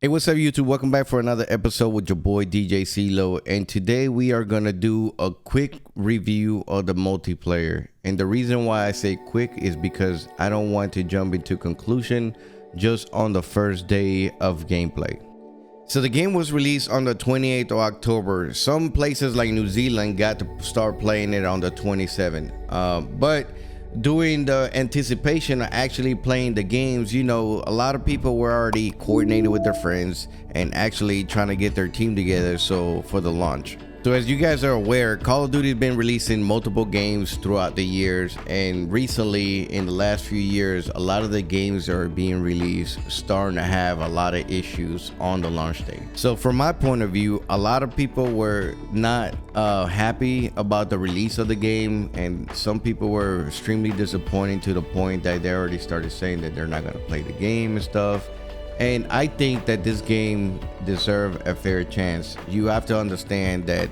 Hey, what's up, YouTube? Welcome back for another episode with your boy DJ CLO, and today we are gonna do a quick review of the multiplayer. And the reason why I say quick is because I don't want to jump into conclusion just on the first day of gameplay. So the game was released on the 28th of October. Some places like New Zealand got to start playing it on the 27th, but during the anticipation of actually playing the games, you know, a lot of people were already coordinated with their friends and actually trying to get their team together for the launch. So as you guys are aware, Call of Duty has been releasing multiple games throughout the years, and recently in the last few years, a lot of the games that are being released starting to have a lot of issues on the launch day. So from my point of view, a lot of people were not happy about the release of the game, and some people were extremely disappointed to the point that they already started saying that they're not going to play the game and stuff. And I think that this game deserves a fair chance. You have to understand that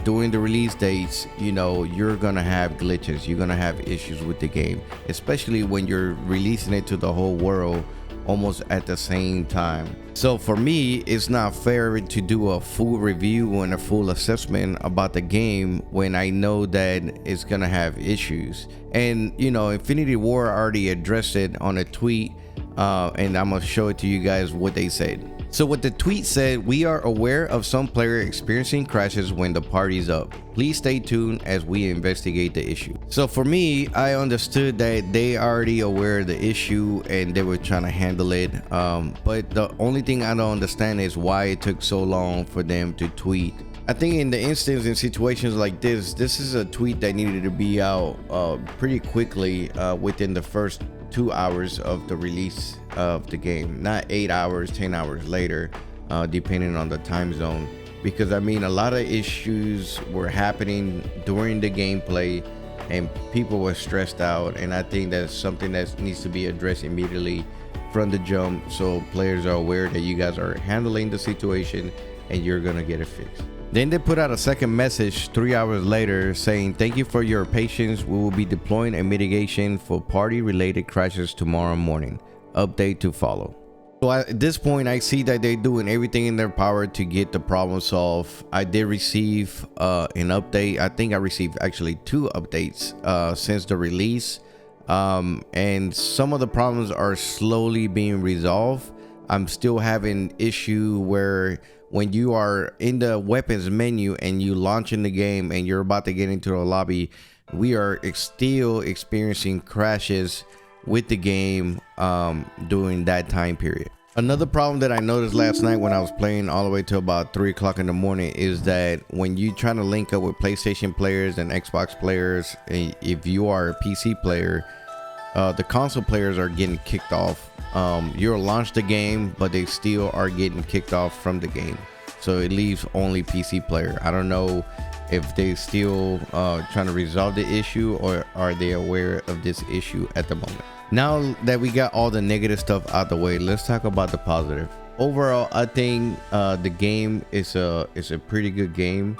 during the release dates, you know, you're gonna have glitches, you're gonna have issues with the game, especially when you're releasing it to the whole world almost at the same time. So for me, it's not fair to do a full review and a full assessment about the game when I know that it's gonna have issues. And you know, Infinity Ward already addressed it on a tweet, and I'm gonna show it to you guys what they said. So what the tweet said: we are aware of some player experiencing crashes when the party's up. Please stay tuned as we investigate the issue. So for me, I understood that they already aware of the issue and they were trying to handle it. But the only thing I don't understand is why it took so long for them to tweet. I think in the instance, in situations like this is a tweet that needed to be out pretty quickly within the first 2 hours of the release of the game, not 8 hours, 10 hours later, depending on the time zone. Because I mean, a lot of issues were happening during the gameplay and people were stressed out, and I think that's something that needs to be addressed immediately from the jump, so players are aware that you guys are handling the situation and you're gonna get it fixed. Then they put out a second message 3 hours later saying, thank you for your patience. We will be deploying a mitigation for party related crashes tomorrow morning. Update to follow. So at this point, I see that they're doing everything in their power to get the problem solved. I did receive an update. I think I received actually 2 updates since the release. And some of the problems are slowly being resolved. I'm still having issue where when you are in the weapons menu and you launch in the game and you're about to get into the lobby, we are still experiencing crashes with the game during that time period. Another problem that I noticed last night when I was playing all the way to about 3 o'clock in the morning is that when you trying to link up with PlayStation players and Xbox players, if you are a PC player, the console players are getting kicked off. You'll launch the game, but they still are getting kicked off from the game, so it leaves only PC player. I don't know if they still trying to resolve the issue, or are they aware of this issue at the moment. Now that we got all the negative stuff out the way, let's talk about the positive. Overall, I think the game is a pretty good game.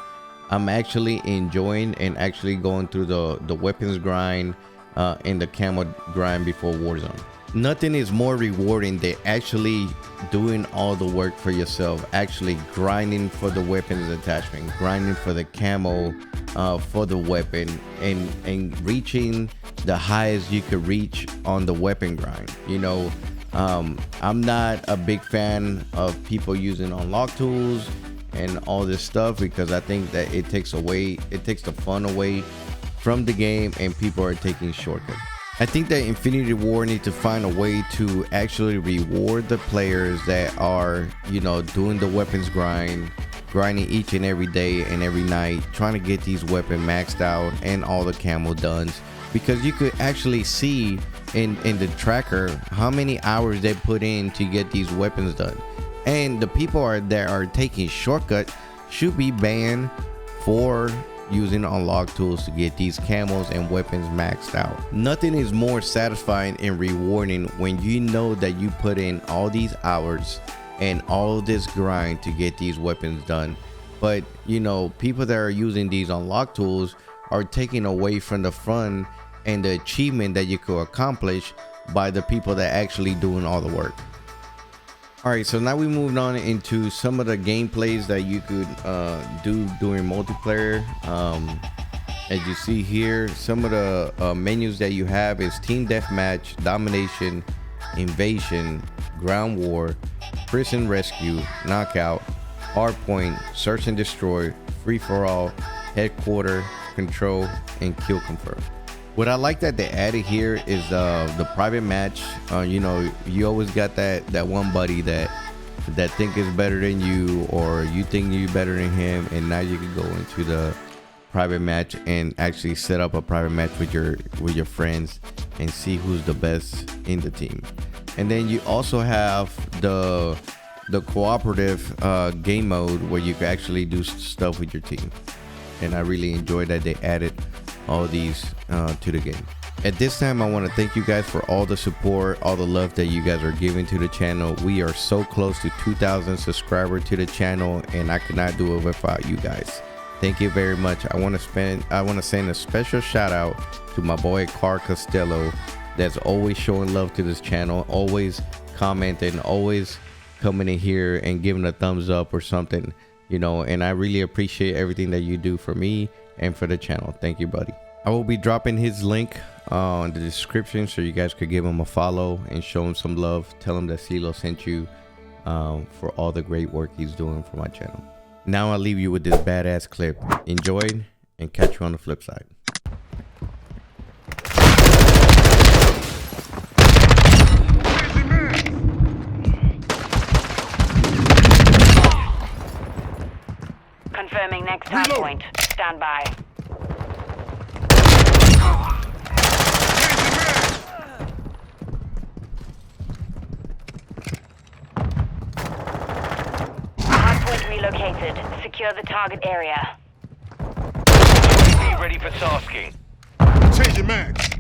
I'm actually enjoying and actually going through the weapons grind and the camo grind before Warzone. Nothing is more rewarding than actually doing all the work for yourself, actually grinding for the weapons attachment, grinding for the camo for the weapon, and reaching the highest you could reach on the weapon grind. You know, I'm not a big fan of people using unlock tools and all this stuff, because I think that it takes the fun away from the game and people are taking shortcuts. I think that Infinity Ward needs to find a way to actually reward the players that are, you know, doing the weapons grinding each and every day and every night, trying to get these weapons maxed out and all the camo done, because you could actually see in the tracker how many hours they put in to get these weapons done. And the people that are taking shortcut should be banned for using unlock tools to get these camos and weapons maxed out. Nothing is more satisfying and rewarding when you know that you put in all these hours and all this grind to get these weapons done, but you know, people that are using these unlock tools are taking away from the fun and the achievement that you could accomplish by the people that actually doing all the work. All right, so now we moved on into some of the gameplays that you could do during multiplayer. As you see here, some of the menus that you have is Team Deathmatch, Domination, Invasion, Ground War, Prison Rescue, Knockout, Hardpoint, Search and Destroy, Free for All, Headquarter, Control, and Kill Confirm. What I like that they added here is the private match. You know, you always got that one buddy that think is better than you, or you think you're better than him, and now you can go into the private match and actually set up a private match with your friends and see who's the best in the team. And then you also have the cooperative game mode where you can actually do stuff with your team. And I really enjoyed that they added all these to the game. At this time, I want to thank you guys for all the support, all the love that you guys are giving to the channel. We are so close to 2,000 subscribers to the channel, and I could not do it without you guys. Thank you very much. I want to send a special shout out to my boy Car Costello, that's always showing love to this channel, always commenting, always coming in here and giving a thumbs up or something, you know, and I really appreciate everything that you do for me and for the channel. Thank you, buddy. I will be dropping his link in the description so you guys could give him a follow and show him some love. Tell him that CLO sent you for all the great work he's doing for my channel. Now I'll leave you with this badass clip. Enjoy and catch you on the flip side. Confirming next hard point. Stand by. Hardpoint relocated. Secure the target area. UAV ready for tasking. Changing mags.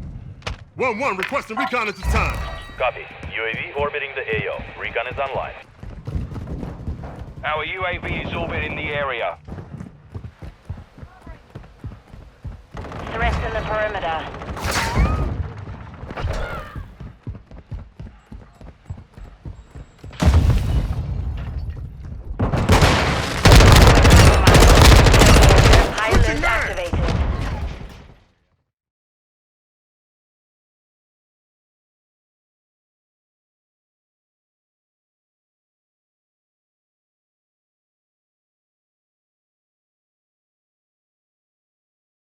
1-1 requesting recon at this time. Copy. UAV orbiting the AO. Recon is online. Our UAV is orbiting the area. Threats in the perimeter.